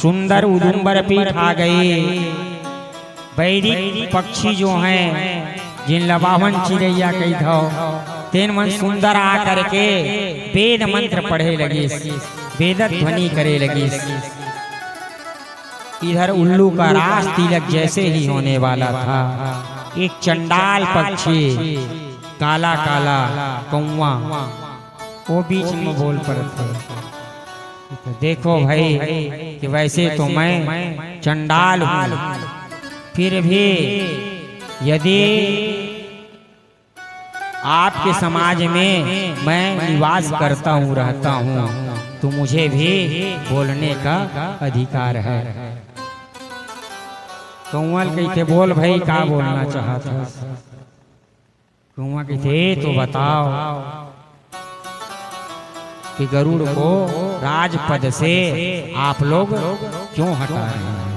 सुंदर उदुम्बर पीठ आ गए। वैदिक पक्षी जो हैं जिन लबावन चिड़ैया कही था तेन मन सुंदर आ करके वेद मंत्र पढ़े लगे, वेद ध्वनि करे लगे। इधर उल्लू का रास तिलक जैसे ही होने वाला था, एक चंडाल पक्षी काला काला कौवा वो बीच में बोल पड़े थे। देखो भाई कि वैसे तो मैं चंडाल हूँ, फिर भी यदि आपके समाज में मैं निवास करता हूँ, रहता हूँ, तो मुझे भी बोलने का अधिकार है। कौवा कहते बोल भाई क्या बोलना चाहता। कौवा कहते तो बताओ कि गरुड़ को राजपद से आप लोग क्यों हटा रहे हैं।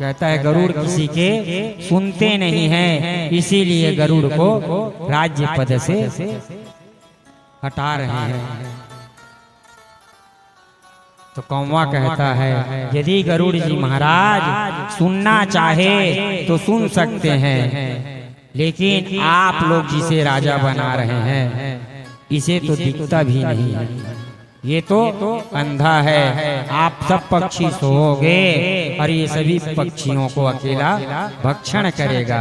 कहता है गरुड़ किसी के सुनते नहीं हैं, इसीलिए गरुड़ को राज्य पद से हटा रहे हैं। तो कौवा कहता है यदि गरुड़ जी महाराज सुनना चाहे तो सुन सकते हैं, लेकिन आप लोग जिसे राजा बना रहे हैं इसे तो दिखता भी नहीं है, ये तो अंधा है। आप सब पक्षी सोओगे और ये सभी पक्षियों को अकेला भक्षण करेगा।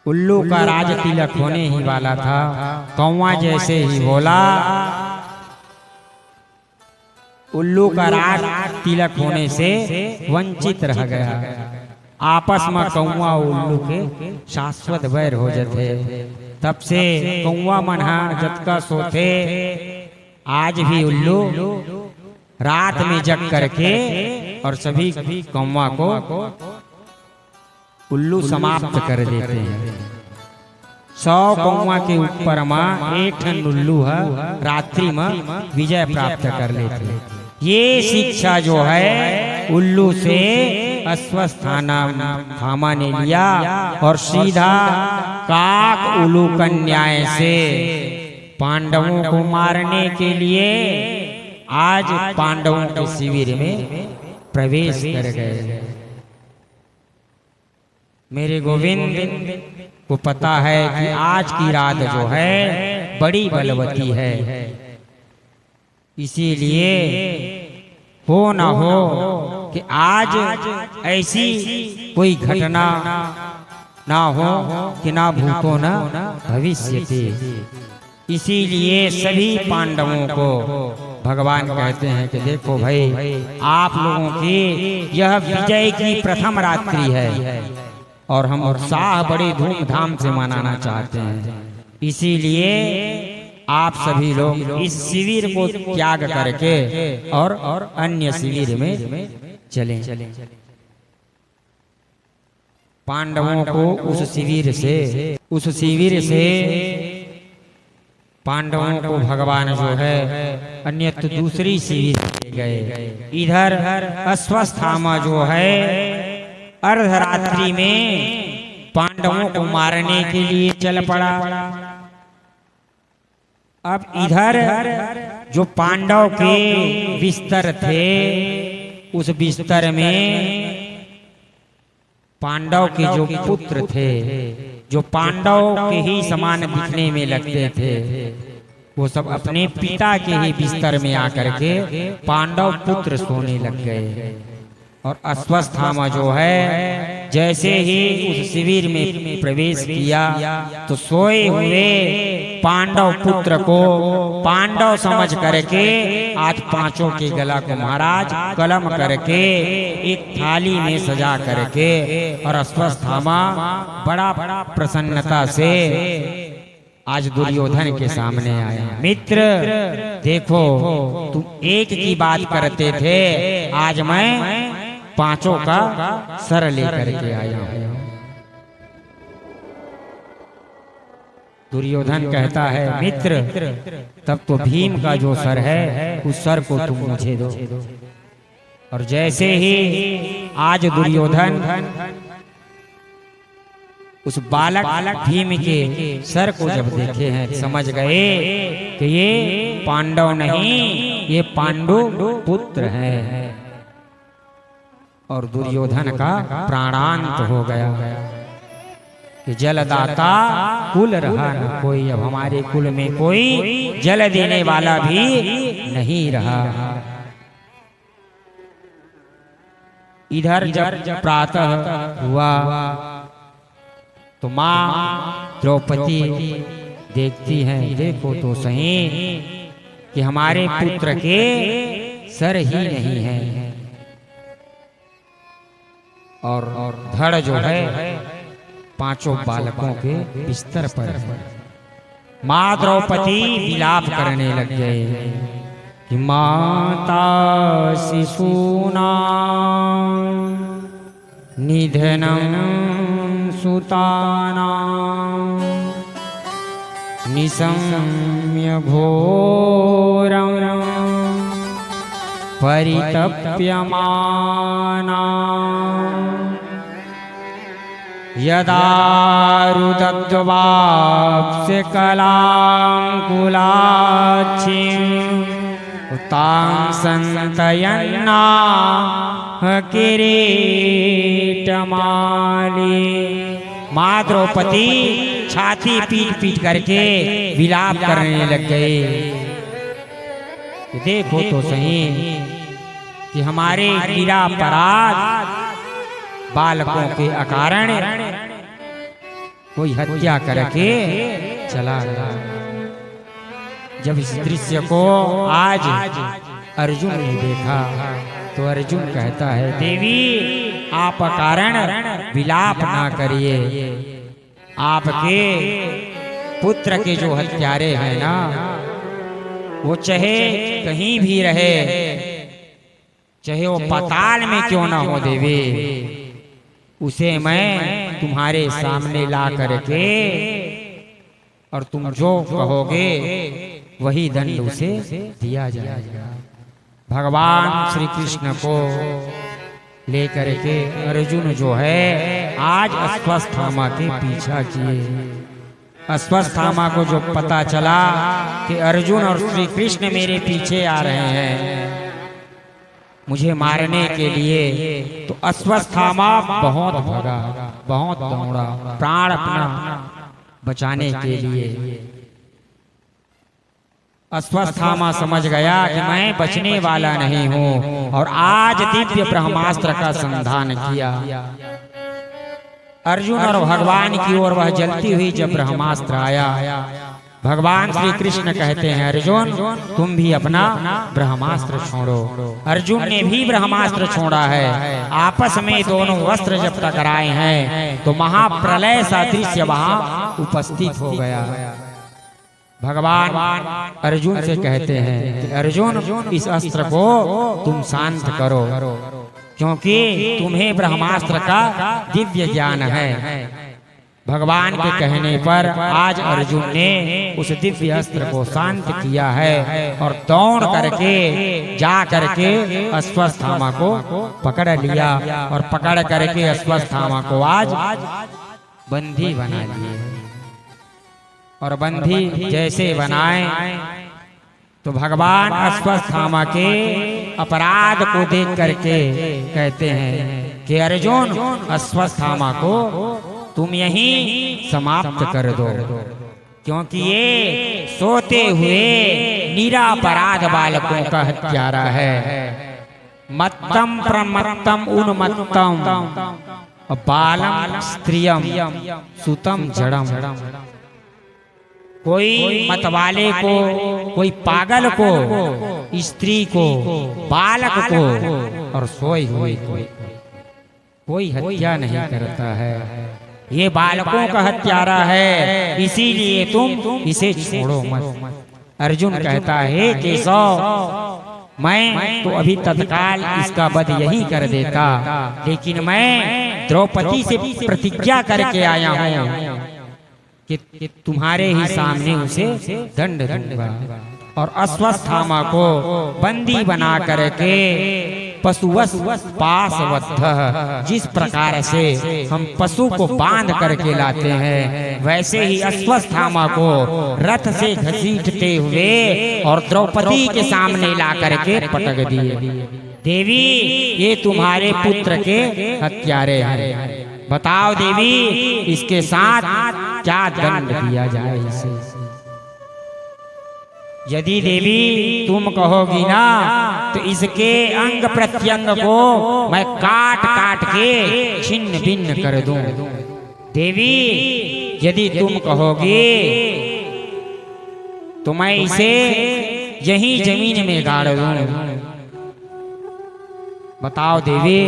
उल्लू का राज तिलक होने ही वाला था। कौवा जैसे ही बोला, उल्लू का राज तिलक होने से वंचित रह गया। आपस में कौवा उल्लू के शाश्वत वैर हो जाते। तब से कौवा मनहा जतका सोते, आज भी उल्लू रात में जग करके और सभी कौवा को उल्लू समाप्त कर देते हैं। 100 कौवा के ऊपर में एक ठन उल्लू है रात्रि में विजय प्राप्त कर लेते। ये शिक्षा जो है उल्लू से अश्वस्थामा ने लिया और सीधा काक उलूकन न्याय से पांडवों को मारने के लिए आज पांडवों के शिविर में प्रवेश कर गए। मेरे गोविंद को पता है कि आज की रात जो है बड़ी बलवती है, इसीलिए हो न हो कि आज ऐसी कोई घटना ना हो कि ना भूतो न भविष्य थे। इसीलिए सभी पांडवों को भगवान कहते हैं कि देखो भाई, आप लोगों की यह विजय की प्रथम रात्रि है और हम उत्साह बड़े धूमधाम से मनाना चाहते हैं। इसीलिए आप सभी लोग इस शिविर को त्याग करके और अन्य शिविर में चलें। पांडवों को उस शिविर से पांडवों को भगवान जो है अन्यत्र दूसरी शिविर ले गए। इधर अश्वस्थामा जो है अर्धरात्रि में पांडवों को मारने के लिए चल पड़ा। अब इधर जो पांडव के बिस्तर थे, उस बिस्तर में पांडव के जो पुत्र थे, जो पांडव के ही समान दिखने में लगते थे, वो सब अपने पिता के ही बिस्तर में आकर के पांडव पुत्र सोने लग गए। और अश्वस्थामा जो है जैसे ही उस शिविर में प्रवेश किया तो सोए हुए पांडव पुत्र को पांडव समझ करके आज पांचों के गला को महाराज कलम करके एक थाली में सजा करके और अश्वस्थामा बड़ा प्रसन्नता से आज दुर्योधन के सामने आया। मित्र देखो, तुम एक की बात करते थे, आज मैं पांचों का सर लेकर के आया हूं। दुर्योधन कहता है मित्र, तब तो भीम का जो सर है उस सर को तुम मुझे दो। और जैसे ही आज दुर्योधन उस बालक भीम के सर को जब देखे हैं समझ गए कि ये पांडव नहीं, ये पांडु पुत्र है। और दुर्योधन का प्राणांत हो गया कि जलदाता कुल रहा न कोई, अब हमारे कुल में कोई जल देने वाला भी नहीं रहा। इधर जब प्रातः हुआ तो माँ द्रौपदी देखती हैं, देखो तो सही कि हमारे पुत्र के सर ही नहीं है। और धड़ जो है पांचों बालकों के बिस्तर पर है। माँ द्रौपदी विलाप करने लग गए कि माता शिशूना निधनं सुताना निशम्य घोरं परितप्यमाना यदा रुदग्ध्वाप्स्य कलाङ्कुलाच्छिं तां सन्तयन्ना किरीटमाली। माँ द्रौपदी छाती पीट पीट करके विलाप करने लग गए। देखो तो सही कि हमारे निरापराध बालकों के अकारण कोई हत्या करके चला गया। जब इस दृश्य को आज अर्जुन ने देखा तो अर्जुन कहता है, देवी आप कारण विलाप ना करिए, आपके पुत्र के जो हत्यारे हैं ना, वो चाहे कहीं भी रहे, चाहे वो पाताल में क्यों ना हो देवी, उसे मैं तुम्हारे सामने ला करके और तुम जो कहोगे वही दंड उसे दिया जाएगा। भगवान श्री कृष्ण को लेकर के अर्जुन जो है आज अश्वत्थामा के पीछा किए। अश्वत्थामा को जो पता चला कि अर्जुन और श्री कृष्ण मेरे पीछे आ रहे हैं मुझे मारने के लिए, तो अश्वत्थामा बहुत भगा, बहुत दौड़ा प्राण अपना बचाने के लिए। अश्वत्थामा समझ गया कि मैं बचने वाला नहीं हूं और आज दिव्य ब्रह्मास्त्र का संधान किया। अर्जुन और भगवान की ओर वह जलती हुई जब ब्रह्मास्त्र आया, भगवान श्री कृष्ण कहते हैं, अर्जुन तुम भी अपना ब्रह्मास्त्र छोड़ो। अर्जुन ने भी ब्रह्मास्त्र छोड़ा है। आपस में दोनों वस्त्र जब टकराए हैं तो महाप्रलय सा दृश्य वहां उपस्थित हो गया। भगवान अर्जुन से कहते हैं कि अर्जुन इस अस्त्र को तुम शांत करो, क्योंकि तुम्हें ब्रह्मास्त्र का दिव्य ज्ञान है। भगवान के कहने पर आज अर्जुन ने उस दिव्य अस्त्र को शांत किया है और दौड़ करके जा करके अश्वत्थामा को पकड़ लिया और पकड़ करके अश्वत्थामा को आज बंदी बना लिए। और बंदी जैसे बनाए तो भगवान अश्वत्थामा के अपराध को देख करके कहते हैं कि अर्जुन अश्वत्थामा को तुम यहीं समाप्त कर दो, क्योंकि ये सोते हुए निरापराध बालकों का हत्यारा है। मत्तम प्रमत्तम उन्मत्तम बालम स्त्रियम सुतम जड़म। कोई मतवाले को, कोई पागल को, स्त्री को, बालक को और सोए हुए को कोई हत्या नहीं करता है। ये बालकों का हत्यारा है, इसीलिए तुम इसे छोड़ो मत। अर्जुन कहता है केशव मैं तो अभी तत्काल इसका वध यही कर देता, लेकिन मैं द्रौपदी से प्रतिज्ञा करके आया हूँ कि तुम्हारे ही सामने उसे दंड दूंगा। और अश्वत्थामा को बंदी बना करके पशुवस पाशबद्ध। जिस प्रकार से हम पशु को बांध करके लाते हैं, वैसे ही अश्वत्थामा को रथ से घसीटते हुए और द्रौपदी के सामने ला करके पटक दिए। देवी, ये तुम्हारे पुत्र के हत्यारे हैं, बताओ देवी इसके साथ क्या दंड दिया जाए इसे। यदि देवी तुम कहोगी ना तो इसके अंग प्रत्यंग को मैं काट काट के छिन्न भिन्न कर दूं। देवी यदि तुम कहोगी तो मैं इसे यहीं जमीन में गाड़ दूं। बताओ देवी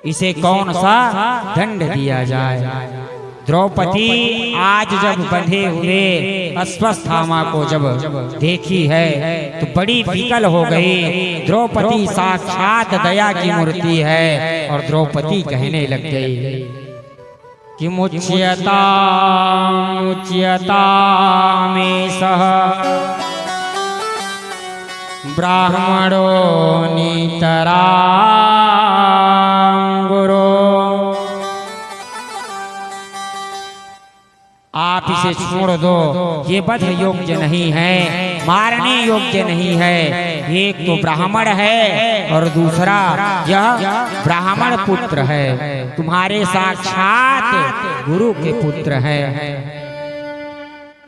इसे कौन सा दंड दिया जाए। द्रौपदी आज जब बंधे हुए अश्वत्थामा को जब देखी है तो बड़ी विकल हो गई। द्रौपदी साक्षात दया की मूर्ति है और द्रौपदी कहने लग गई कि मुच्यता मुच्यता में सह ब्राह्मणो नितरा आप इसे छोड़ दो, ये वध योग्य नहीं है, मारने योग्य नहीं है। एक तो ब्राह्मण है और दूसरा यह ब्राह्मण पुत्र है, तुम्हारे साक्षात गुरु के पुत्र है।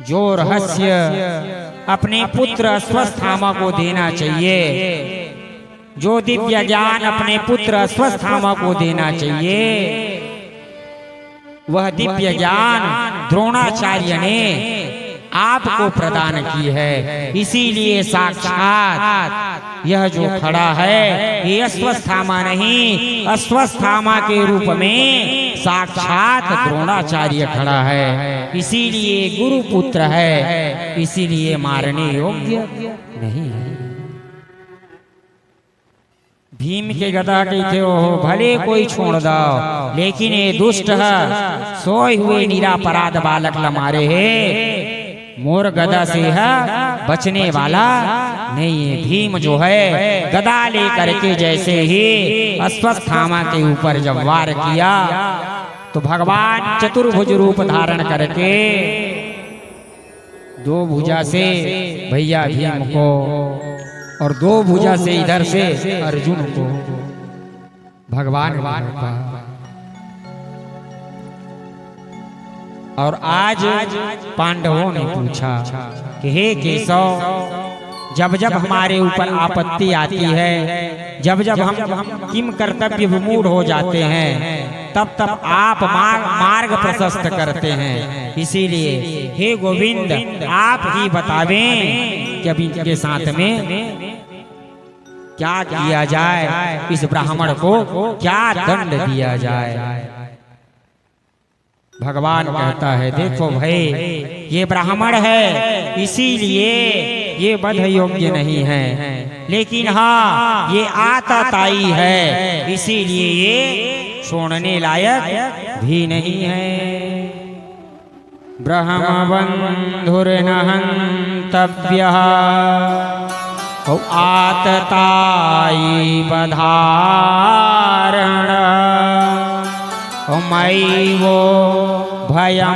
जो रहस्य अपने पुत्र अश्वत्थामा को देना चाहिए, जो दिव्य ज्ञान अपने पुत्र अश्वत्थामा को देना चाहिए, वह दिव्य ज्ञान द्रोणाचार्य ने आपको प्रदान की है। इसीलिए साक्षात यह जो खड़ा है ये अश्वत्थामा नहीं, अश्वत्थामा के रूप में साक्षात द्रोणाचार्य खड़ा है। इसीलिए गुरु पुत्र है, इसीलिए मारने योग्य नहीं है। भीम के गदा कहते हो भले कोई छोड़ दो, लेकिन ये दुष्ट है सोए हुए निरापराध बालक लमारे है, मोर गदा से है बचने वाला नहीं है। भीम जो है गदा लेकर के जैसे ही अश्वत्थामा के ऊपर जब वार किया तो भगवान चतुर्भुज रूप धारण करके दो भुजा से भैया भीम को और दो भुजा से इधर से अर्जुन को भगवान का। और आज पांडवों ने पूछा कि हे केशव, जब जब हमारे ऊपर आपत्ति आती है, जब जब हम किम कर्तव्य विमूढ़ हो जाते हैं, तब तब आप मार्ग प्रशस्त करते हैं। इसीलिए हे गोविंद आप ही बतावें कि अभी इनके साथ में क्या किया जाए, इस ब्राह्मण को क्या दंड दिया जाए। भगवान कहता है देखो भाई ये ब्राह्मण है, इसीलिए ये वध योग्य नहीं है, लेकिन हाँ ये आतताई है, इसीलिए ये छोड़ने लायक भी नहीं है। ब्रह्मबंधुर्न हन्तव्यः आततायी बधारण मयि वो भयमाम्नातः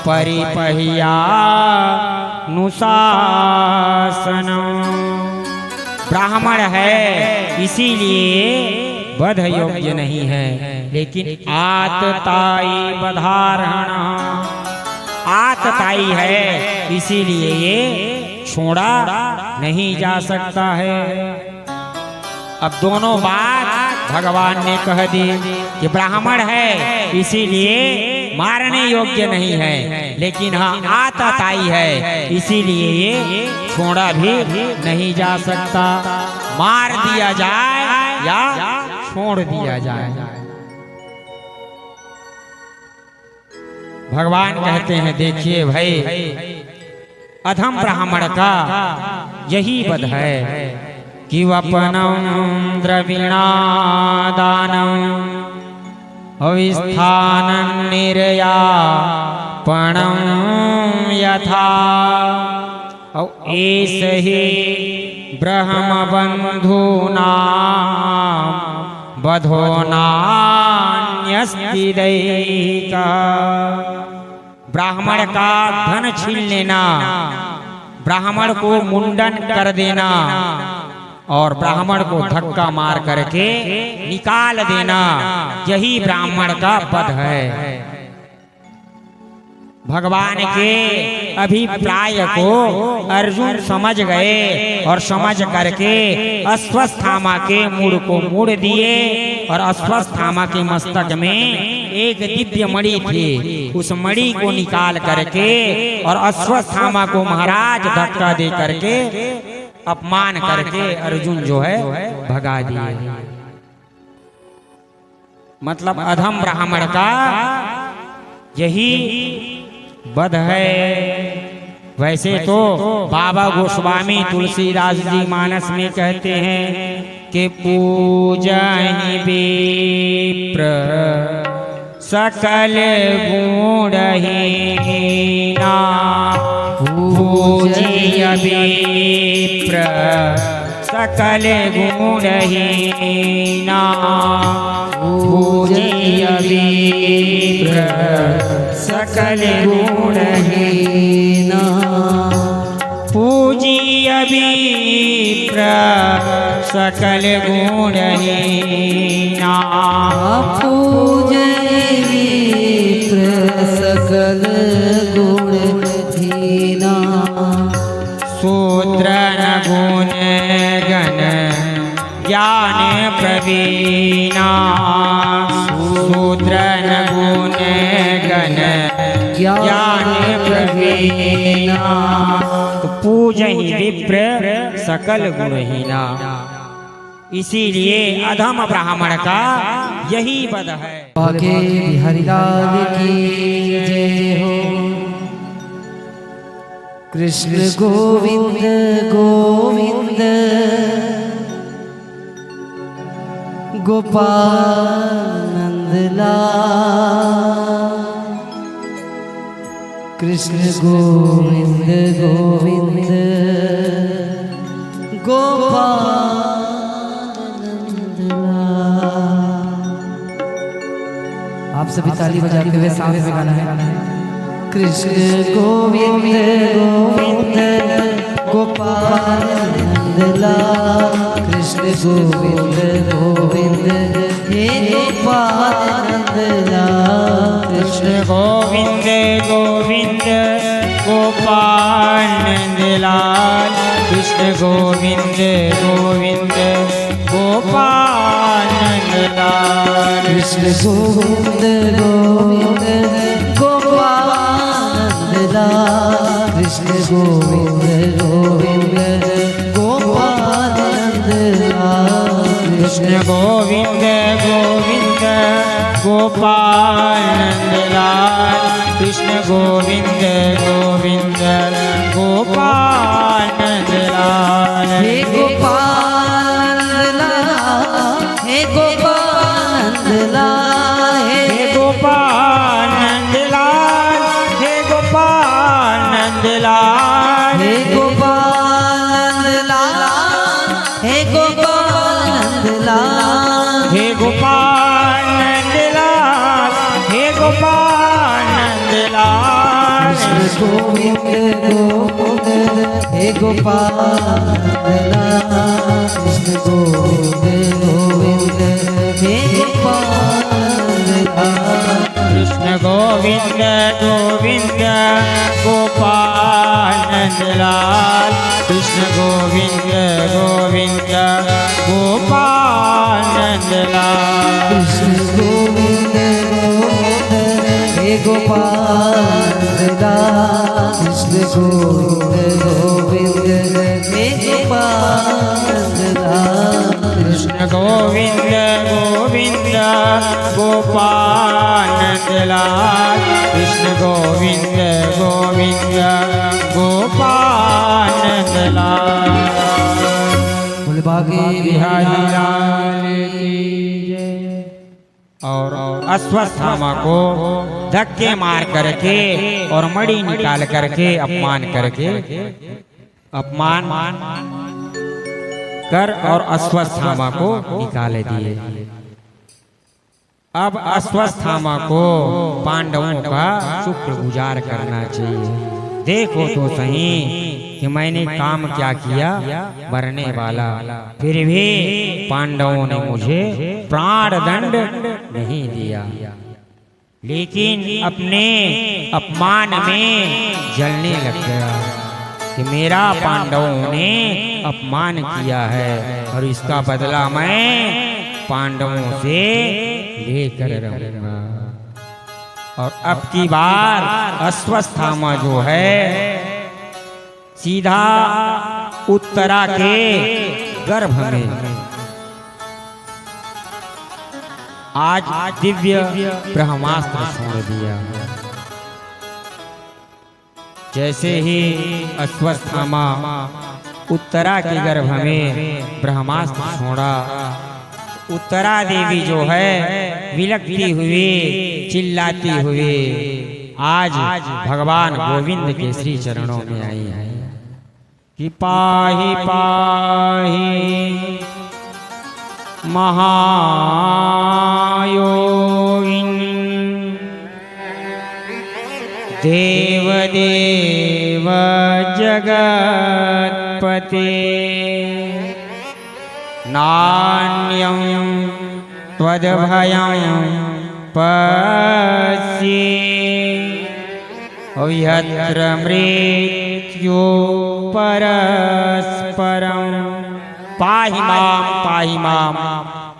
परिपह्यानुशासनम्। ब्राह्मण है इसीलिए वध योग्य नहीं है, लेकिन आततायी बधारण, आततायी है इसीलिए ये छोड़ा नहीं जा सकता है। अब दोनों बात भगवान ने कह दी कि ब्राह्मण है इसीलिए मारने योग्य नहीं है, लेकिन हाँ आततायी है इसीलिए ये छोड़ा भी नहीं जा सकता। मार दिया जाए या छोड़ दिया जाए। भगवान कहते हैं देखिए भाई अधम ब्राह्मण का यही वध है कि वपनम द्रविणादानम अविस्थानं निर्यापणं यथा और ऐसे ही ब्रह्म बंधु नाम बधो नान्यस्ति दैका। ब्राह्मण का धन छीन लेना, ब्राह्मण को मुंडन कर देना और ब्राह्मण को धक्का मार करके निकाल देना, यही ब्राह्मण का पद है। भगवान के अभिप्राय को अर्जुन समझ गए और समझ करके अश्वत्थामा के मूड को मोड़ दिए और अश्वत्थामा के मस्तक में एक दिव्य मणि थी, उस मणि को निकाल करके और अश्वत्थामा को महाराज धक्का दे करके अपमान करके अर्जुन जो है भगा दिए। मतलब अधम ब्राह्मण का यही वध है। वैसे तो बाबा गोस्वामी तुलसीदास जी मानस में कहते हैं कि पूजहि विप्र सकल गुणहीना, पूजिय विप्र सकल गुणहीना, पूजिय विप्र सकल गुणहीना, पूजिय विप्र सकल गुणहीना, पूजिय विप्र सकल गुणहीना, शूद्र न गुण गण ज्ञान प्रवीणा, शूद्र न गुण गण ज्ञान प्रवीणा, तो पूजहि विप्र सकल गुणहीना। इसीलिए अधम ब्राह्मण का यही वध है। आगे बिहारी लाल की जय हो। कृष्ण गोविंद गोविंद गोपाल नंदलाल, कृष्ण गोविंद गोविंद गोपाल नंदलाल। आप सभी ताली बजाते हुए सामने में गाना है। कृष्ण गोविंद गोविंद गोपाल नंदलाल, कृष्ण गोविंद गोविंद हे गोपाल नंदलाल, कृष्ण गोविंद गोविंद गोपाल नंदलाल, कृष्ण गोविंद गोविंद गोपाल नंदलाल, कृष्ण गोविंद गोविंद गोपाल नंदलाल, कृष्ण गोविंद गोविंद गोपाल नंदलाल, कृष्ण गोविंद गोविंद गोपाल नंदलाल, कृष्ण गोविंद गोविंद गोपाल नंदलाल, हे गोपाल नंदलाल, हे गोपाल नंदलाल, हे गोपाल नंदलाल, हे गोपाल नंदलाल, हे गोपाल नंदलाल, हे गोपाल नंदलाल, हे गोपाल नंदलाल, हे गोपाल नंदलाल, कृष्ण गोविंद गोविंद हे गोपाल नंदलाल, कृष्ण गोविंद गोविंद हे गोपाल नंदलाल, कृष्ण गोविंद गोविंद गोपाल नंदलाल, कृष्ण गोविंद गोविंद गोपाल नंदलाल, कृष्ण गोविंद गोविंद हे गोपाल नंदलाल, कृष्ण गोविंद गोविंद हे गोपाल नंदलाल, कृष्ण गोविंद गोविंद गोपाल नंदलाल, कृष्ण गोविंद गोविंद गोपाल नंदलाल। बोले बागे बिहारी लाल की जय। और अश्वत्थामा को धक्के मार करके और मणि निकाल करके अपमान करके अपमान कर और अश्वत्थामा को निकाले दिए। अब अश्वत्थामा को पांडवों का शुक्रगुजार करना चाहिए। देखो तो सही कि मैंने काम क्या किया, मरने वाला, फिर भी पांडवों ने मुझे प्राण दंड नहीं दिया, लेकिन अपने अपमान में जलने लग गया कि मेरा पांडवों ने अपमान किया है और इसका बदला मैं पांडवों से लेकर रहूंगा। और अब की बार अश्वत्थामा जो है सीधा उत्तरा के गर्भ में आज दिव्य ब्रह्मास्त्र छोड़ दिया। जैसे ही अश्वत्थामा उत्तरा के गर्भ में ब्रह्मास्त्र छोड़ा, उत्तरा देवी जो है विलकती हुई, चिल्लाती हुई आज भगवान गोविंद के श्री चरणों में आई है कि पाहि पाहि महायोगिन देवदेव जगत्पते नान्यं त्वद्भयं पश्ये यत्र मृत्यो परस्परं। पाहि माम,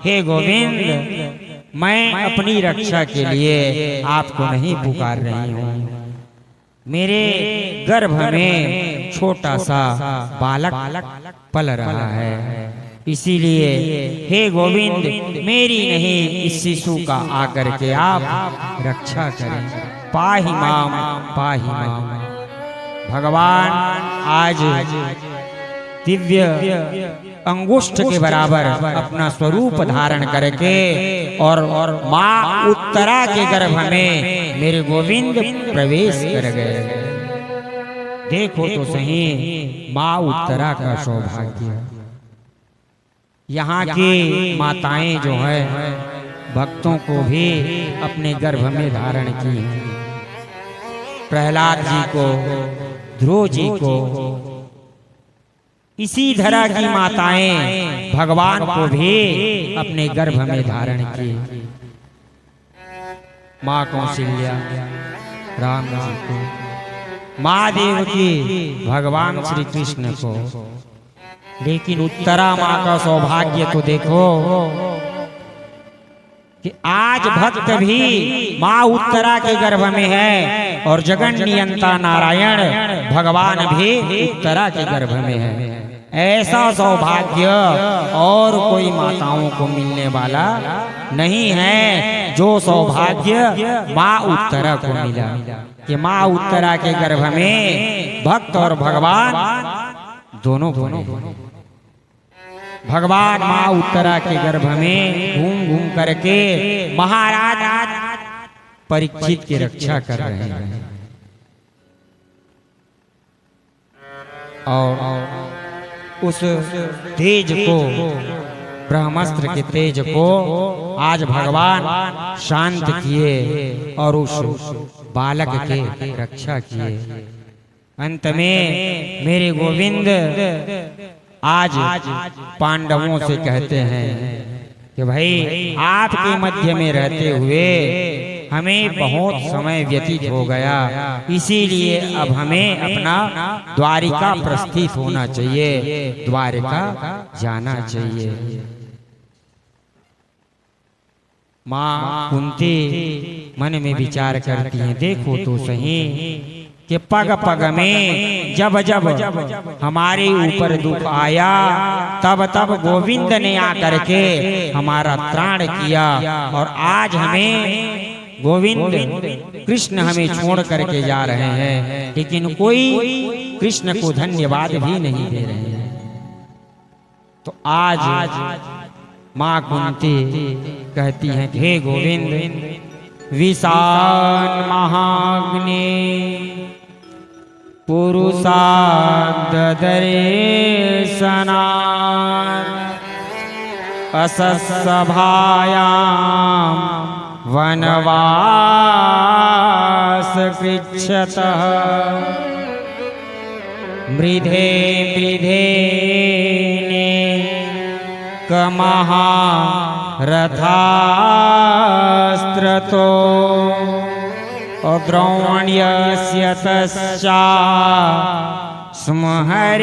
हे गोविंद, मैं अपनी रक्षा के लिए आपको नहीं पुकार रही हूँ। मेरे गर्भ में छोटा सा बालक पल रहा है, इसीलिए हे गोविंद मेरी नहीं इस शिशु का आकर के आप रक्षा करें। पाहि माम पाहि माम। भगवान आज दिव्य अंगुष्ठ के बराबर अपना स्वरूप धारण करके और माँ उत्तरा के गर्भ में मेरे गोविंद प्रवेश कर गए। देखो तो सही माँ उत्तरा का सौभाग्य। यहाँ की माताएं जो है भक्तों को भी अपने गर्भ में धारण की। प्रहलाद जी को, ध्रुव जी को, इसी तरह की माताएं भगवान को भी अपने गर्भ में धारण की। माँ कौशल्या राम जी को, माँ देवकी भगवान श्री कृष्ण को। लेकिन उत्तरा माँ का सौभाग्य तो देखो कि आज भक्त भी माँ उत्तरा के गर्भ में है और जगन नियंता नारायण भगवान भी उत्तरा के गर्भ में है। ऐसा सौभाग्य और कोई माताओं को मिलने वाला नहीं है जो सौभाग्य माँ उत्तरा को मिला कि माँ उत्तरा के गर्भ में भक्त और भगवान दोनों को। भगवान माँ उत्तरा के गर्भ में घूम घूम करके महाराज परीक्षित की रक्षा कर रहे हैं। और उस तेज को, ब्रह्मास्त्र के तेज को आज भगवान शांत किए और उस बालक के रक्षा किए। अंत में मेरे गोविंद आज पांडवों से कहते हैं कि भाई आपके मध्य में रहते हुए हमें बहुत समय व्यतीत हो गया, इसीलिए अब हमें अपना द्वारिका प्रस्थित होना चाहिए, द्वारिका जाना चाहिए। माँ कुंती मन में विचार करती हैं, देखो तो सही कि पग पग में जब जब हमारे ऊपर दुख आया तब तब गोविंद ने आकर के हमारा त्राण किया, और आज हमें गोविंद कृष्ण हमें छोड़ करके जा रहे हैं, लेकिन कोई कृष्ण को धन्यवाद भी नहीं दे रहे हैं। तो आज माँ कुंती कहती हैं, हे गोविंद, विशान महाग्नि पुरुषादर्शनात् असत्सभायां वनवासकृच्छतः मृधे कमहारथास्त्रतो अद्रौण्यस्य तस्या स्महरेभिरक्षिता।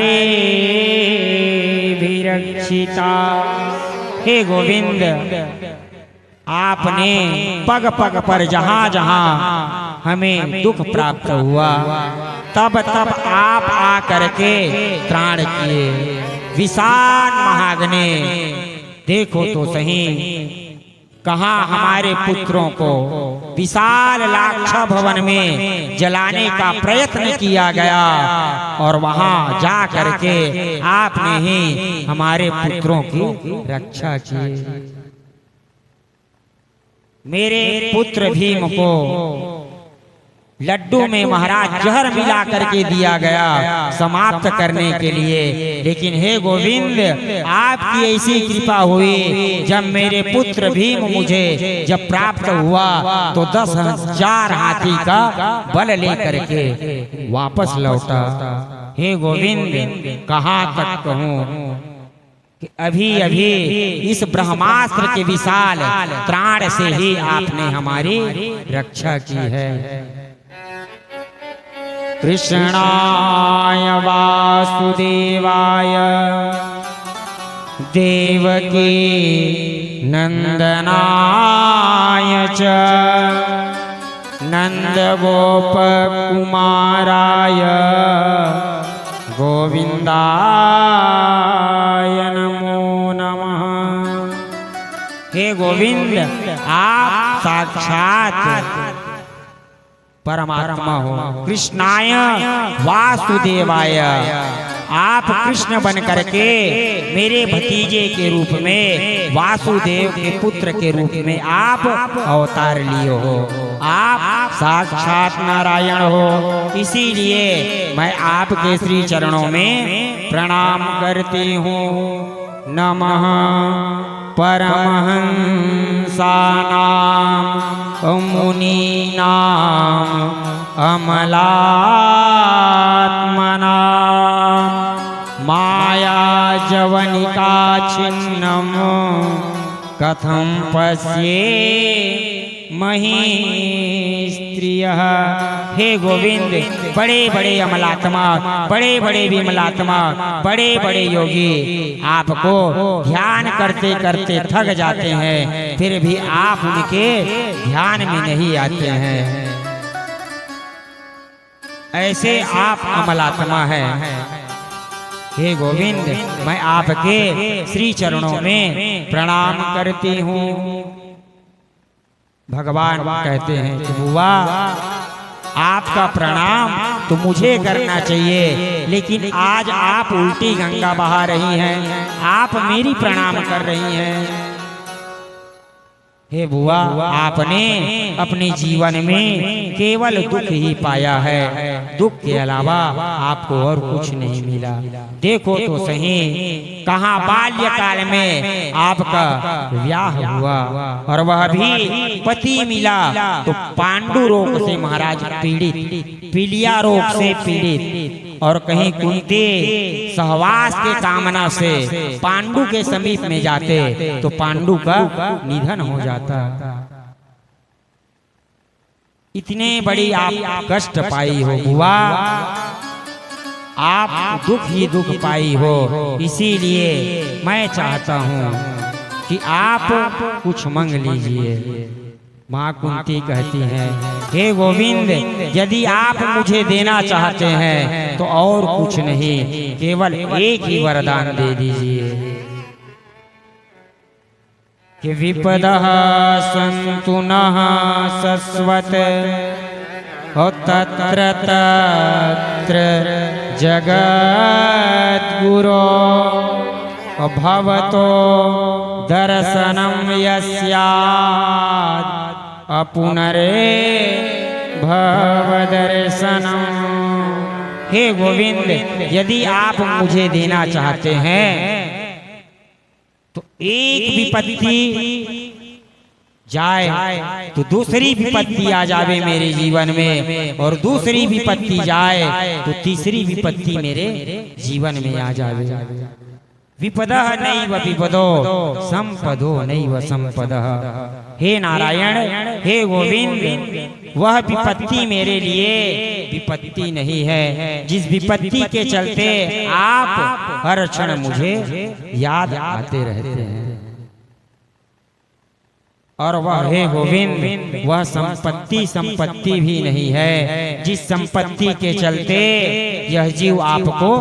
हे गोविंद, आपने पग पग पर जहाँ जहाँ हमें दुख प्राप्त हुआ तब तब आप आकर के त्राण किए। विशाल महाग्ने, देखो तो सही, कहाँ हमारे पुत्रों को विशाल लाक्षा भवन में जलाने का प्रयत्न किया गया और वहां जा करके आपने ही हमारे पुत्रों की रक्षा की। मेरे पुत्र भीम को लड्डू में महाराज जहर मिला करके दिया गया समाप्त करने के लिए, लेकिन हे गोविंद, आपकी ऐसी कृपा हुई, जब मेरे पुत्र भीम मुझे जब प्राप्त हुआ तो 10,000 हाथी का बल लेकर के वापस लौटा। हे गोविंद, कहाँ तक कहूँ कि अभी अभी इस ब्रह्मास्त्र के विशाल त्राण से ही आपने हमारी रक्षा की है। कृष्णाय वासुदेवाय देवकी नंदनाय च नंदगोपकुमाराय गोविंदाय नमो नमः। हे गोविंद, आप साक्षात परमात्मा हो। कृष्णाय वासुदेवाय, आप कृष्ण बन करके मेरे भतीजे के रूप में, वासुदेव के पुत्र के रूप में आप अवतार लिए हो। आप साक्षात नारायण हो, इसीलिए मैं आपके श्री चरणों में प्रणाम करती हूँ। नमः परमहंसानां मुनीनां अमलात्मनां मायाजवनिका छिन्नं कथं पश्ये मही स्त्रियः। हे गोविंद, बड़े बड़े अमलात्मा, बड़े बड़े विमलात्मा, बड़े बड़े योगी आपको ध्यान करते करते थक जाते हैं, फिर भी आप उनके ध्यान में नहीं आते हैं। ऐसे आप अमलात्मा हैं। हे गोविंद, मैं आपके श्री चरणों में प्रणाम करती हूँ। भगवान कहते हैं कि बुआ, आपका प्रणाम तो मुझे करना चाहिए, लेकिन आज आप उल्टी गंगा बहा रही हैं, आप मेरी प्रणाम कर रही हैं। हे बुआ, आपने अपने जीवन में केवल दुख ही पाया है, दुख के अलावा आपको और कुछ नहीं मिला। देखो तो सही, कहाँ बाल्यकाल में आपका विवाह हुआ और वह भी पति मिला तो पांडु रोग से महाराज पीड़ित, पीलिया रोग से पीड़ित, और कहीं कुंती सहवास के कामना से पांडु के समीप में जाते तो पांडु का निधन हो जाता। इतने बड़ी आप कष्ट पाई हो बुआ, आप दुख ही दुख पाई हो, इसीलिए मैं चाहता हूँ कि आप कुछ मांग लीजिए। माँ कुंती कहती हैं, हे गोविंद, यदि आप मुझे देना चाहते हैं तो और कुछ नहीं, केवल एक ही वरदान दे दीजिए कि विपदः सन्तु नः शश्वत तत्र तत्र जगद्गुरो भवतो दर्शनं यस्यात् अपुनरे भवदर्शनम्। हे गोविंद, यदि आप मुझे देना चाहते हैं तो एक विपत्ति जाए तो दूसरी विपत्ति आ जावे मेरे जीवन में, और दूसरी विपत्ति जाए तो तीसरी विपत्ति मेरे जीवन में आ जावे। विपदः नैव विपदो संपदो नैव संपदः। हे नारायण, हे गोविंद, वह विपत्ति मेरे लिए विपत्ति नहीं है जिस विपत्ति के चलते आप हर क्षण मुझे याद आते रहते हैं। और वह हे गोविंद, वह संपत्ति भी नहीं है जिस संपत्ति के चलते यह जीव आपको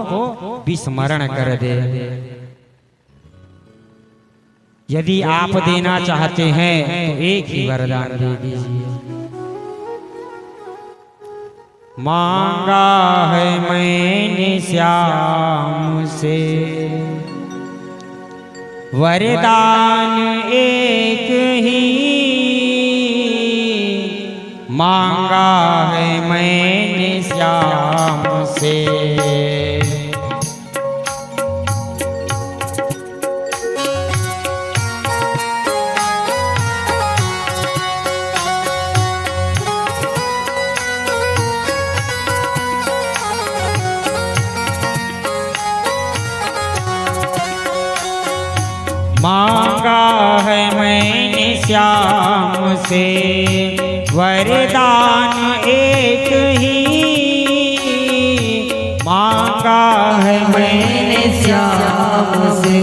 विस्मरण कर दे। यदि आप देना चाहते हैं तो एक ही वरदान दे दीजिए। मांगा है मैंने श्याम से वरदान एक ही, मांगा है मैंने श्याम से। मांगा है मैंने श्याम से वरदान एक ही, मांगा है मैंने श्याम से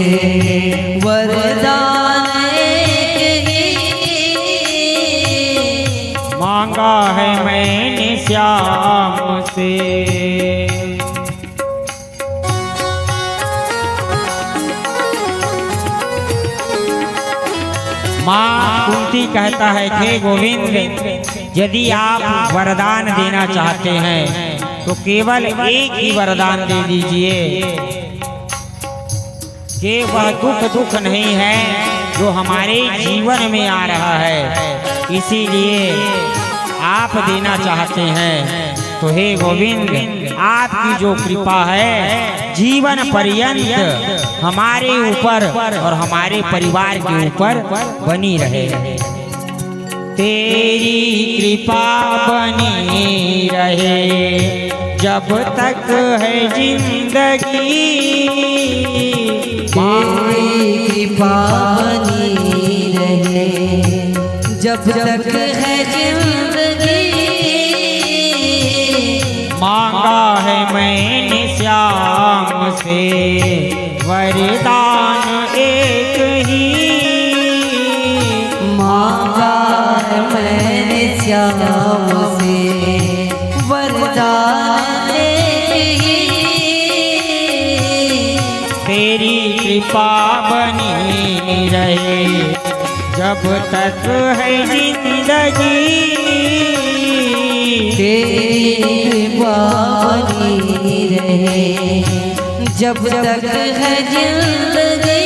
वरदान एक ही, मांगा है मैंने श्याम से। माँ कुंती कहता है, हे गोविंद, यदि आप वरदान देना चाहते हैं तो केवल एक ही वरदान दे दीजिए कि वह दुख नहीं है जो हमारे जीवन में आ रहा है। इसीलिए आप देना चाहते हैं तो हे गोविंद, आपकी जो कृपा है जीवन पर्यंत हमारे ऊपर और हमारे परिवार के ऊपर बनी रहे। तेरी कृपा बनी रहे जब तक है जिंदगी, तेरी कृपा बनी रहे जब तक है जिंदगी। मांगा है मैंने श्याम से वरदान एक ही, मांगा है मैंने श्याम से वरदान एक ही। तेरी कृपा बनी रहे जब तक है जिंदगी, तेरी कृपा बनी रहे जब तक है जिंदगी।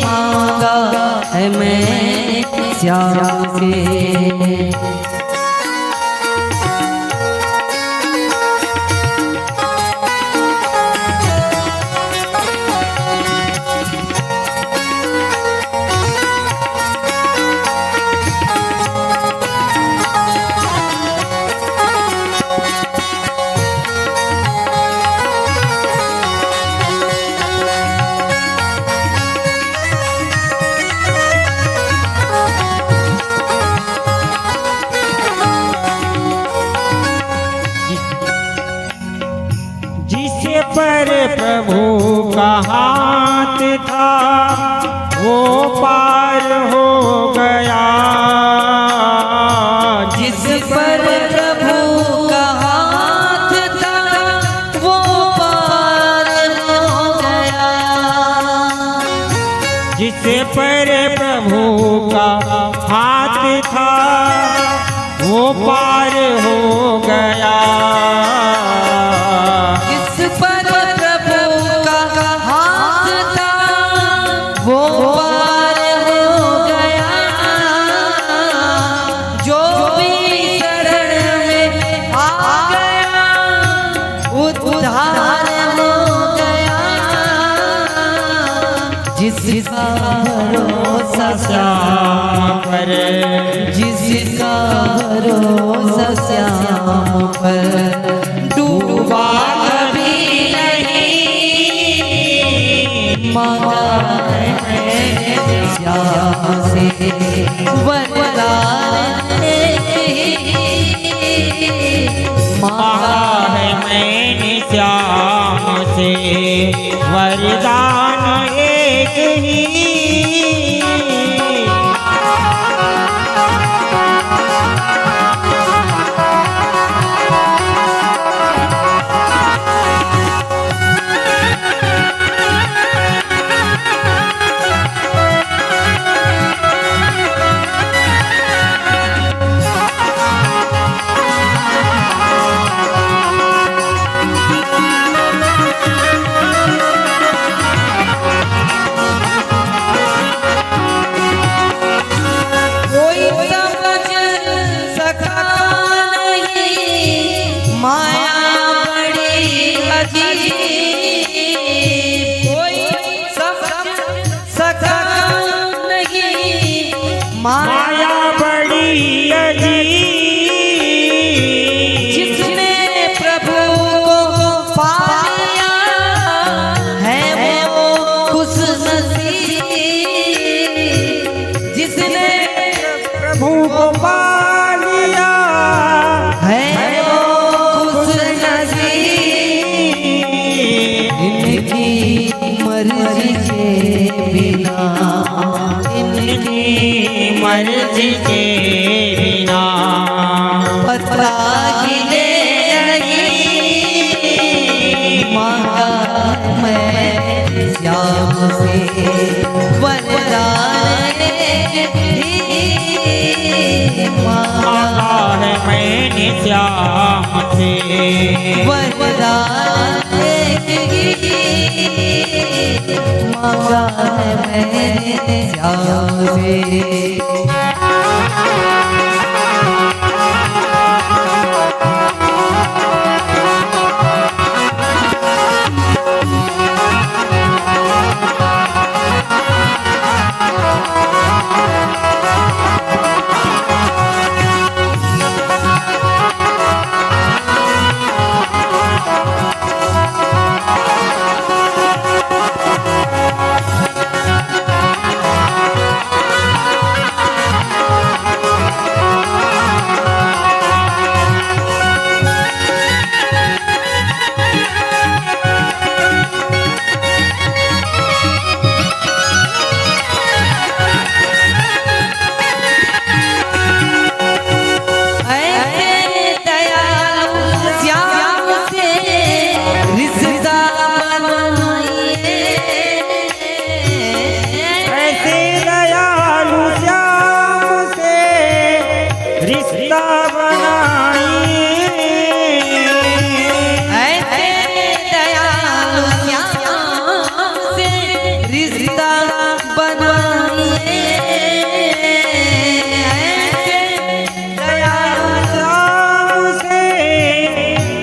मांगा है मैंने श्याम से। पर प्रभु का हाथ था वो पार हो गया, जिस पर प्रभु का हाथ था वो पार हो गया, जिस पर प्रभु का हाथ था वो पार हो गया, वो पार हो गया, उद्धार हो गया, जिसका भरोसा श्याम पर, जिसका भरोसा श्याम पर, डूबा कभी नहीं, मांगा है श्याम से वरदान, मांगा है मैंने श्याम से वरदान एक ही। माया बड़ी अजीब, जिसने प्रभु को पाया है वो खुश नसीब, जिसने प्रभु को पा लिया है वो खुश नसीब। इनकी मर्जी के बिना, इनकी मर्जी के बिना पता हिले नहीं, मांगा मैं श्याम से वरदान, मांगा है मैंने श्याम से वरदान, मांगा है मैंने श्याम से।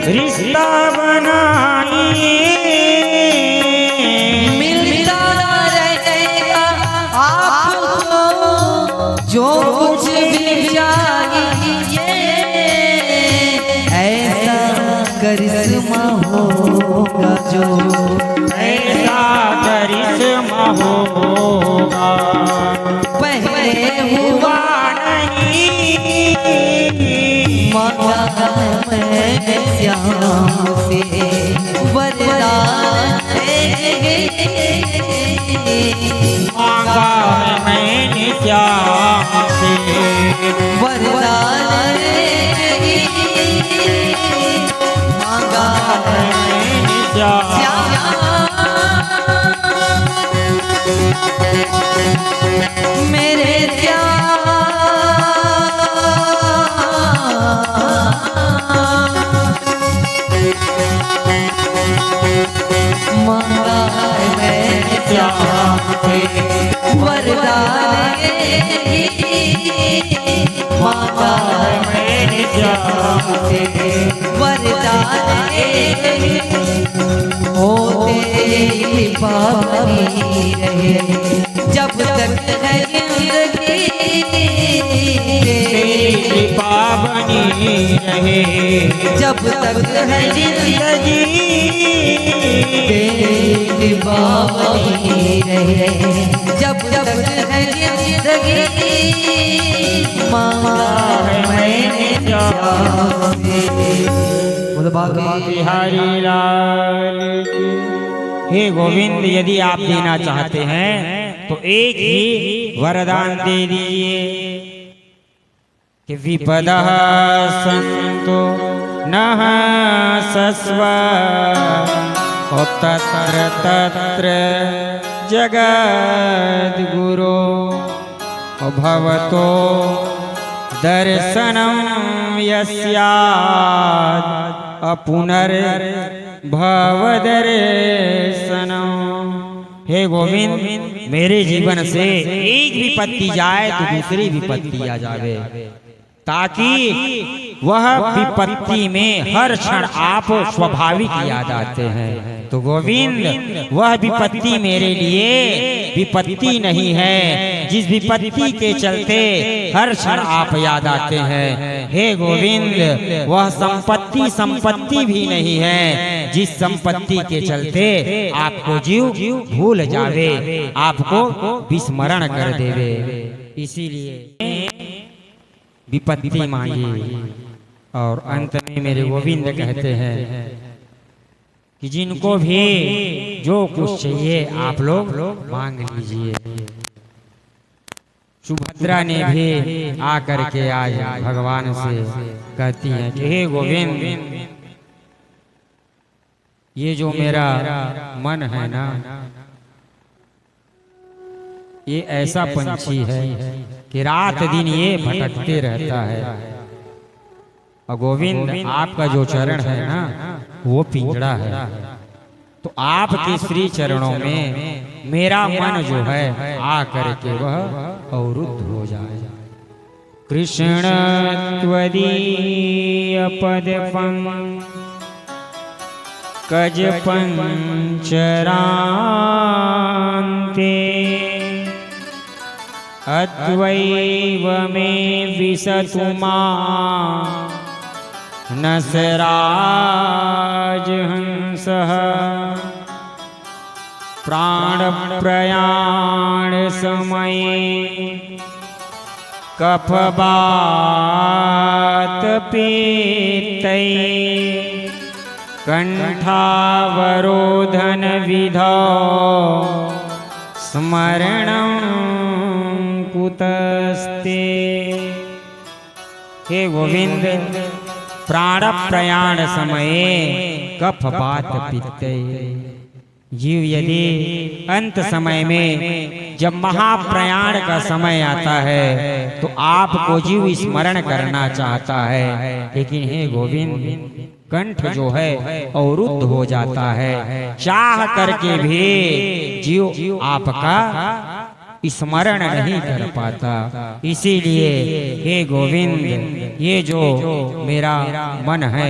रिश्ता बनाइए, मिलता रहेगा आपको जो कुछ भी चाहिए, ऐसा करिश्मा होगा जो, ऐसा करिश्मा होगा पहले हुआ नहीं। मांगा मैं श्याम से वरदान, मांगा मैंने श्याम से वरदान, मांगा मैंने श्याम। मेरे मांगा मैंने श्याम से वरदान, मांगा मैंने श्याम से वरदान। कृपा बनी रहे जब तक है जिंदगी तेरी कृपा बनी रहे जब तक है जिंदगी तेरी कृपा बनी रहे जब तक है जिंदगी मांगा है मैंने जाके बिहारी लाल की। हे गोविंद, यदि आप देना चाहते हैं तो एक ही वरदान दे दीजिए कि विपदः सन्तु नः सस्व तत्र तत्र जगद्गुरो भवतो दर्शनं यस्यात् अपुनर्भवदर्शनम्। हे गोविंद, मेरे जीवन से एक विपत्ति जाए तो दूसरी विपत्ति आ जावे, ताकि वह विपत्ति में हर क्षण आप स्वाभाविक याद आते हैं। तो गोविंद, वह विपत्ति मेरे लिए विपत्ति नहीं है जिस विपत्ति के चलते हर क्षण आप याद आते हैं। हे गोविंद, वह संपत्ति भी नहीं है जिस संपत्ति के चलते आपको जीव भूल जावे, आपको विस्मरण कर देवे। इसीलिए विपत्ति मांगी। और अंत में मेरे गोविंद कहते हैं कि जिनको भी जो कुछ चाहिए आप लोग मांग लीजिए। सुभद्रा ने भी आकर के आज भगवान से कहती हैं कि हे गोविंद, ये जो मेरा मन है ना, ये ऐसा पंछी है कि रात दिन ये भटकते रहता है। और गोविंद, आपका जो चरण है ना वो पिंजड़ा है, तो आपके श्री चरणों में मेरा मन जो है आ करके वह अवरुद्ध हो जाए। कृष्ण त्वदीय पद पंकज पंचरान्ते अद्वैव मे विसतु मां नसराजहंसः प्राणप्रयाण समये कफवातपित्तै कंठावरोधन विधौ स्मरणं कुतस्ते। हे गोविंद, प्राण प्रयाण समये कफवात पित्ते। जीव यदि अंत समय में जब महाप्रयाण का समय आता है तो आपको जीव स्मरण करना चाहता है, लेकिन हे गोविंद, कंठ जो है अवरुद्ध हो जाता है, चाह करके भी जीव आपका स्मरण नहीं कर पाता। इसीलिए हे गोविंद, ये जो मेरा मन है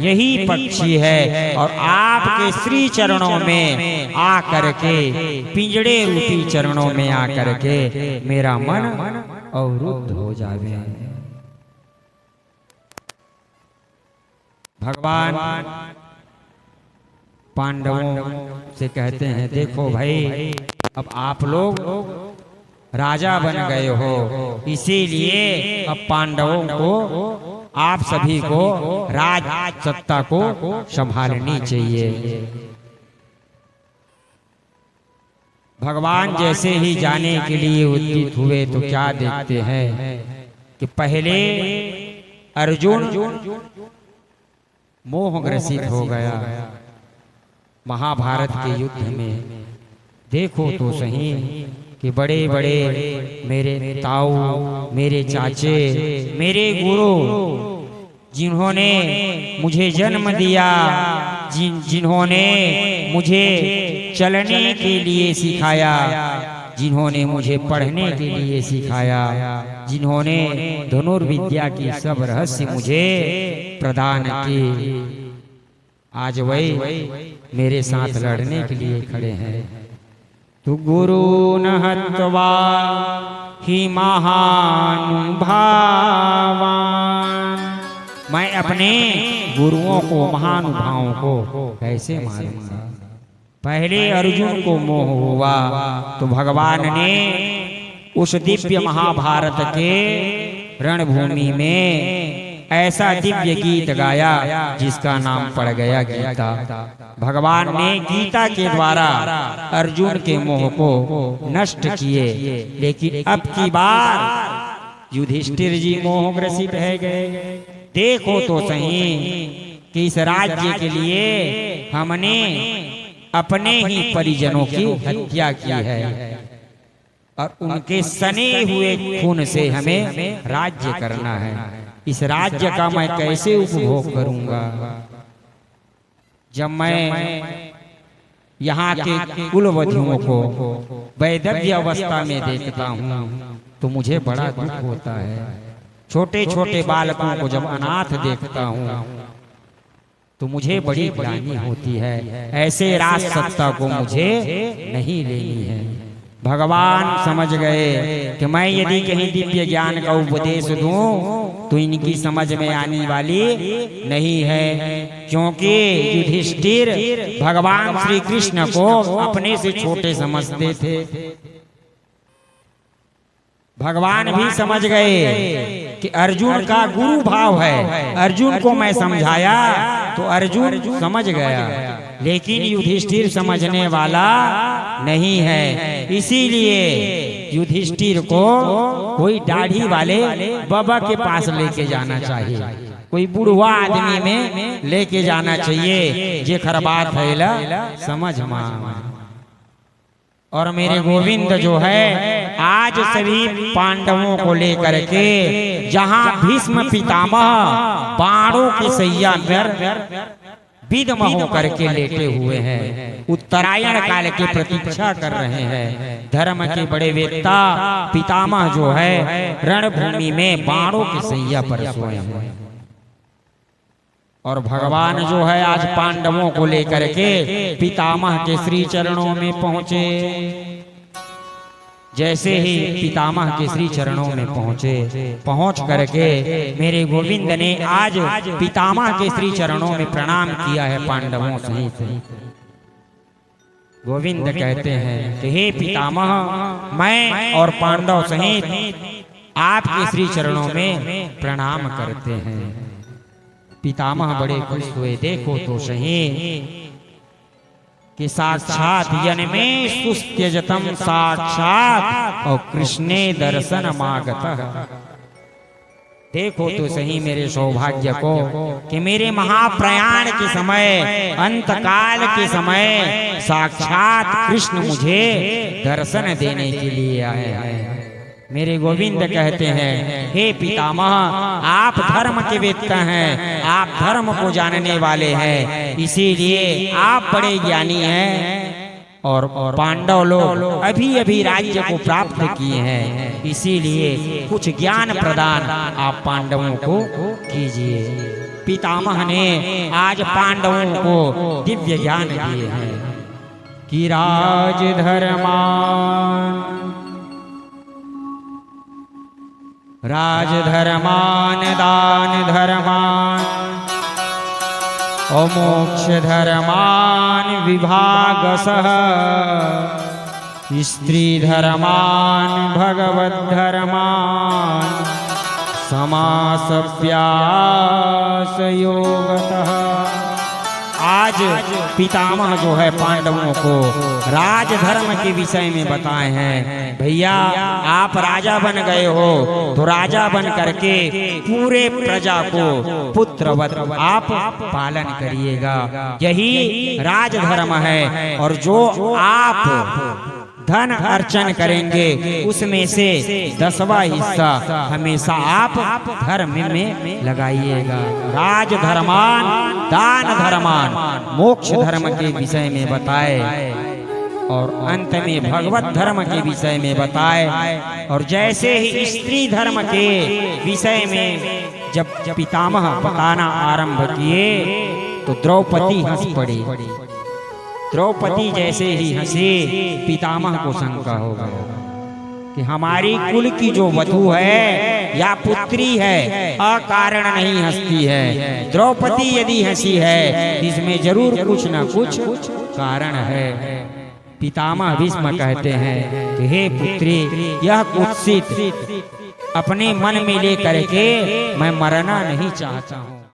यही पक्षी है, और आपके श्री चरणों में आकर के, पिंजड़े रूपी चरणों में आकर के मेरा मन अवरुद्ध हो जावे। भगवान पांडवों से कहते हैं, देखो भाई, अब आप लोग राजा बन गए हो, इसीलिए अब पांडवों को, आप सभी को राज सत्ता को संभालनी चाहिए। भगवान जैसे ही जाने के लिए उद्यत हुए तो क्या देखते हैं कि पहले अर्जुन मोहग्रसित हो गया महाभारत के युद्ध में। देखो तो सही कि बड़े बड़े मेरे ताऊ, मेरे चाचे, मेरे गुरु, जिन्होंने मुझे जन्म दिया, जिन्होंने मुझे चलने के लिए सिखाया, जिन्होंने मुझे पढ़ने के लिए सिखाया, जिन्होंने धनुर्विद्या की सब रहस्य मुझे प्रदान किए, आज वही मेरे साथ लड़ने के लिए खड़े हैं। तू गुरु न हत्वा ही महानुभावान। मैं अपने गुरुओं को, महानुभावों को कैसे मारूंगा। पहले अर्जुन को मोह हुआ तो भगवान ने उस दिव्य महाभारत के रणभूमि में ऐसा दिव्य गीत गाया जिसका नाम पड़ गया गीता। भगवान ने गीता के द्वारा अर्जुन के मोह को नष्ट किए। लेकिन अब की बार युधिष्ठिर जी मोहग्रसित रह गए। देखो तो सही कि इस राज्य के लिए हमने अपने ही परिजनों की हत्या की है और उनके सने हुए खून से हमें राज्य करना है। इस राज्य का मैं कैसे उपभोग करूंगा जब मैं यहाँ के कुलवधुओं को वैधव्य अवस्था में देखता हूँ तो मुझे बड़ा दुख होता है। छोटे छोटे बालकों को जब अनाथ देखता हूँ तो मुझे बड़ी ग्लानि होती है। ऐसे राज सत्ता को मुझे नहीं लेनी है। भगवान समझ गए कि मैं यदि कहीं दिव्य ज्ञान का उपदेश दूं तो इनकी समझ में आने वाली नहीं है, क्योंकि युधिष्ठिर भगवान श्री कृष्ण को अपने से छोटे समझते थे। भगवान भी समझ गए कि अर्जुन का गुरु भाव है। अर्जुन को मैं समझाया तो अर्जुन समझ गया, लेकिन युधिष्ठिर समझने वाला नहीं है। इसीलिए युधिष्ठिर को कोई दाढ़ी वाले बाबा के पास लेके जाना चाहिए, कोई बुढ़वा आदमी में लेके जाना चाहिए जे खरबात है समझ मां। और मेरे गोविंद जो है आज सभी पांडवों को लेकर के जहां भीष्म पितामह बाणों की सैया पर विधम होकर के लेटे हुए हैं, उत्तरायण काल की प्रतीक्षा कर रहे हैं। धर्म के बड़े वेत्ता पितामह जो है रणभूमि में बाणों की सैया पर सोए हैं। और भगवान जो है आज पांडवों को लेकर के पितामह के श्री चरणों में पहुंचे। जैसे ही पितामह के श्री चरणों में पहुंचे, पहुंच करके मेरे गोविंद ने आज पितामह के श्री चरणों में प्रणाम किया है पांडवों सहित। गोविंद कहते हैं कि हे पितामह, मैं और पांडव सहित आपके श्री चरणों में प्रणाम करते हैं। पितामह बड़े खुश हुए। देखो तो सही कि साक्षात यन्मे सुस्त्यजतम साक्षात और कृष्णे दर्शन मागतः। देखो तो सही मेरे सौभाग्य को कि मेरे महाप्रयाण के समय, अंतकाल के समय साक्षात कृष्ण मुझे दर्शन देने के लिए आए हैं। मेरे गोविंद कहते हैं हे पितामह, आप धर्म के वेत्ता हैं, आप धर्म को जानने वाले हैं, इसीलिए आप बड़े ज्ञानी हैं। और पांडव लोग अभी अभी राज्य को प्राप्त किए हैं, इसीलिए कुछ ज्ञान प्रदान आप पांडवों को कीजिए। पितामह ने आज पांडवों को दिव्य ज्ञान दिए हैं कि राज धर्मान दान धर्मान और मोक्ष धर्मान विभागसः स्त्री धर्मान भगवत धर्मान समासव्यास योगतः। आज पितामह जो है पांडवों को राजधर्म के विषय में बताए हैं। भैया आप राजा बन गए हो तो राजा बन करके पूरे प्रजा को पुत्रवत आप पालन करिएगा, यही राजधर्म है। और जो आप धन अर्चन करेंगे उसमें से 10वां हिस्सा हमेशा आप धर्म में लगाइएगा। राज धर्मान दान धर्मान मोक्ष धर्म के विषय में बताए और अंत में भगवत धर्म के विषय में बताए। और जैसे ही स्त्री धर्म के विषय में जब पितामह बताना आरंभ किए तो द्रौपदी हंस पड़ी। द्रौपदी जैसे ही हंसे, पितामह को शंका हो गया कि हमारी कुल की जो वधू है या पुत्री है अकारण नहीं हंसती है। द्रौपदी यदि हंसी है इसमें जरूर कुछ न कुछ कारण है। पितामह भीष्म कहते हैं कि हे पुत्री, यह कुत्सित अपने मन में लेकर के मैं मरना नहीं चाहता हूँ।